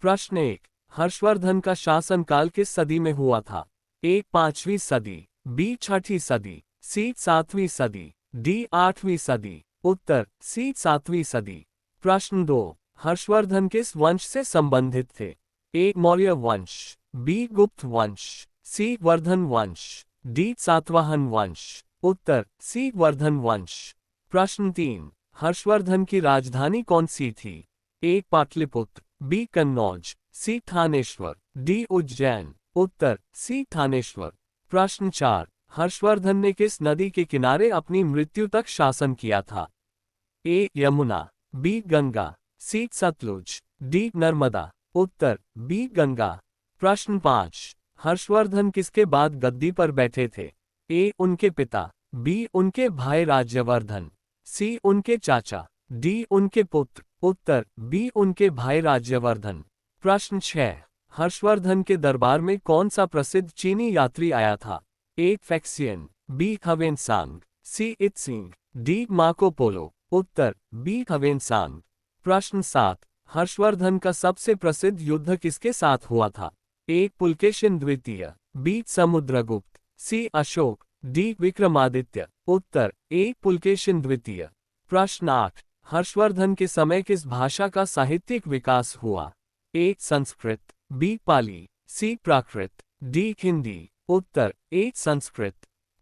प्रश्न 1। हर्षवर्धन का शासनकाल किस सदी में हुआ था? ए 5वीं सदी, बी 6ठी सदी, सी 7वीं सदी, डी 8वीं सदी। उत्तर सी 7वीं सदी। प्रश्न 2। हर्षवर्धन किस वंश से संबंधित थे? ए मौर्य वंश, बी गुप्त वंश, सी वर्धन वंश, डी सातवाहन वंश। उत्तर सी वर्धन वंश। प्रश्न 3। हर्षवर्धन की राजधानी कौन सी थी? ए पाटलिपुत्र, बी कन्नौज, सी थानेश्वर, डी उज्जैन। उत्तर सी थानेश्वर। प्रश्न 4। हर्षवर्धन ने किस नदी के किनारे अपनी मृत्यु तक शासन किया था? ए यमुना, बी गंगा, सी सतलुज, डी नर्मदा। उत्तर बी गंगा। प्रश्न 5। हर्षवर्धन किसके बाद गद्दी पर बैठे थे? ए उनके पिता, बी उनके भाई राज्यवर्धन, सी उनके चाचा, डी उनके पुत्र। उत्तर बी उनके भाई राज्यवर्धन। प्रश्न 6। हर्षवर्धन के दरबार में कौन सा प्रसिद्ध चीनी यात्री आया था? ए फैक्सियन, बी हवेनसांग, सी इत्सिंग, डी मार्को पोलो। उत्तर बी हवेनसांग। प्रश्न 7। हर्षवर्धन का सबसे प्रसिद्ध युद्ध किसके साथ हुआ था? ए पुलकेशिन द्वितीय, बी समुद्रगुप्त, सी अशोक, डी विक्रमादित्य। उत्तर ए पुलकेशिन द्वितीय। प्रश्न 8। हर्षवर्धन के समय किस भाषा का साहित्यिक विकास हुआ? ए संस्कृत, बी पाली, सी प्राकृत, डी हिंदी। उत्तर ए संस्कृत।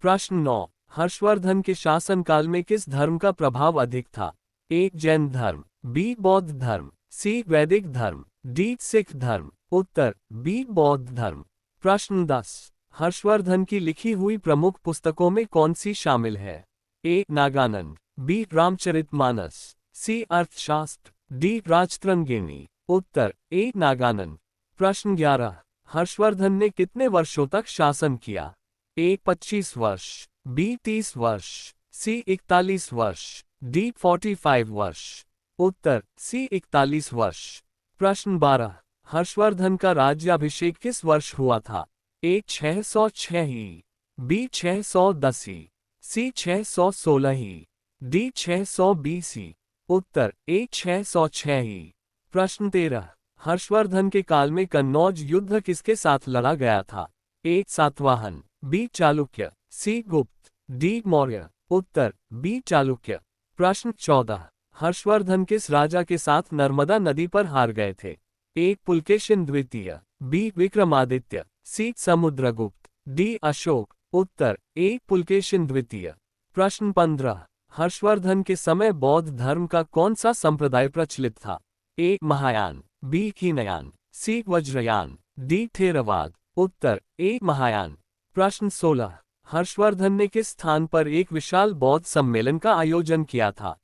प्रश्न 9। हर्षवर्धन के शासनकाल में किस धर्म का प्रभाव अधिक था? ए जैन धर्म, बी बौद्ध धर्म, सी वैदिक धर्म, डी सिख धर्म। उत्तर बी बौद्ध धर्म। प्रश्न 10। हर्षवर्धन की लिखी हुई प्रमुख पुस्तकों में कौन सी शामिल है? ए नागानंद, बी रामचरितमानस, सी अर्थशास्त्र, डी राजतरंगिणी। उत्तर ए नागानंद। प्रश्न 11। हर्षवर्धन ने कितने वर्षों तक शासन किया? ए 25 वर्ष, बी 30 वर्ष, सी 41 वर्ष, डी 45 वर्ष। उत्तर सी 41 वर्ष। प्रश्न 12। हर्षवर्धन का राज्याभिषेक किस वर्ष हुआ था? ए 606 ही, बी 610 ही, सी 616 ही, डी 620 ही। उत्तर ए 606 ही। प्रश्न 13। हर्षवर्धन के काल में कन्नौज युद्ध किसके साथ लड़ा गया था? ए सातवाहन, बी चालुक्य, सी गुप्त, डी मौर्य। उत्तर बी चालुक्य। प्रश्न 14। हर्षवर्धन किस राजा के साथ नर्मदा नदी पर हार गए थे? ए पुलकेशिन द्वितीय, बी विक्रमादित्य, सी समुद्रगुप्त, डी अशोक। उत्तर ए पुलकेशिन द्वितीय। प्रश्न 15। हर्षवर्धन के समय बौद्ध धर्म का कौन सा संप्रदाय प्रचलित था? ए महायान, बी हीनयान, सी वज्रयान, डी थेरवाद। उत्तर ए महायान। प्रश्न 16। हर्षवर्धन ने किस स्थान पर एक विशाल बौद्ध सम्मेलन का आयोजन किया था?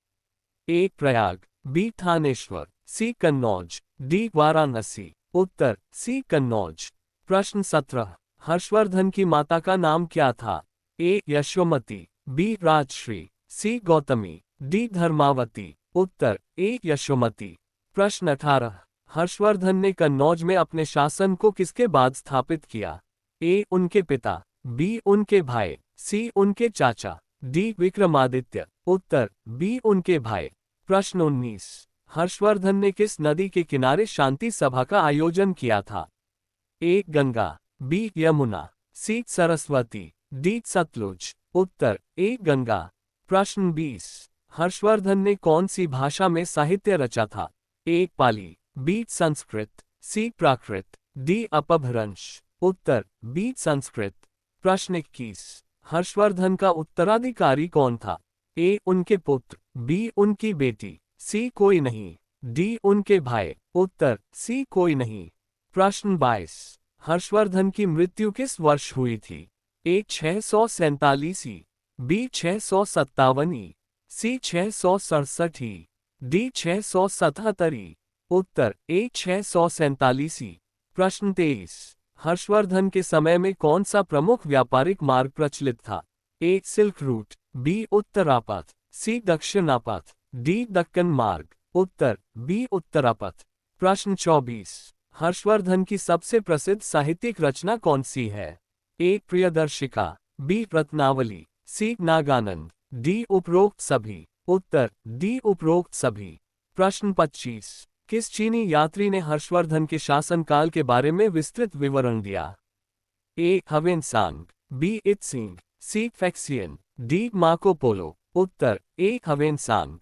ए प्रयाग, बी थानेश्वर, सी कन्नौज, डी वाराणसी। उत्तर सी कन्नौज। प्रश्न 17। हर्षवर्धन की माता का नाम क्या था? ए यशोमती, बी राजश्री, सी गौतमी, डी धर्मावती। उत्तर ए यशोमती। प्रश्न 18। हर्षवर्धन ने कन्नौज में अपने शासन को किसके बाद स्थापित किया? ए उनके पिता, बी उनके भाई, सी उनके चाचा, डी विक्रमादित्य। उत्तर बी उनके भाई। प्रश्न 19। हर्षवर्धन ने किस नदी के किनारे शांति सभा का आयोजन किया था? ए गंगा, बी यमुना, सी सरस्वती, डी सतलुज। उत्तर ए गंगा। प्रश्न 20। हर्षवर्धन ने कौन सी भाषा में साहित्य रचा था? ए पाली, बी संस्कृत, सी प्राकृत, डी अपभ्रंश। उत्तर बी संस्कृत। प्रश्न 21। हर्षवर्धन का उत्तराधिकारी कौन था? ए उनके पुत्र, बी उनकी बेटी, सी कोई नहीं, डी उनके भाई। उत्तर सी कोई नहीं। प्रश्न 22। हर्षवर्धन की मृत्यु किस वर्ष हुई थी? ए 647, बी 657, सी 667, डी 677। उत्तर ए 647। प्रश्न 23। हर्षवर्धन के समय में कौन सा प्रमुख व्यापारिक मार्ग प्रचलित था? ए सिल्क रूट, बी उत्तरापथ, सी दक्षिणापथ, डी दक्कन मार्ग। उत्तर बी उत्तरापथ। प्रश्न 24। हर्षवर्धन की सबसे प्रसिद्ध साहित्यिक रचना कौन सी है? ए प्रियदर्शिका, बी रत्नावली, सी नागानंद, डी उपरोक्त सभी। उत्तर डी उपरोक्त सभी। प्रश्न 25। किस चीनी यात्री ने हर्षवर्धन के शासनकाल के बारे में विस्तृत विवरण दिया? A. Xuanzang, B. Itsing, C. Faxian, D. Marco Polo. उत्तर ए. हवेनसांग।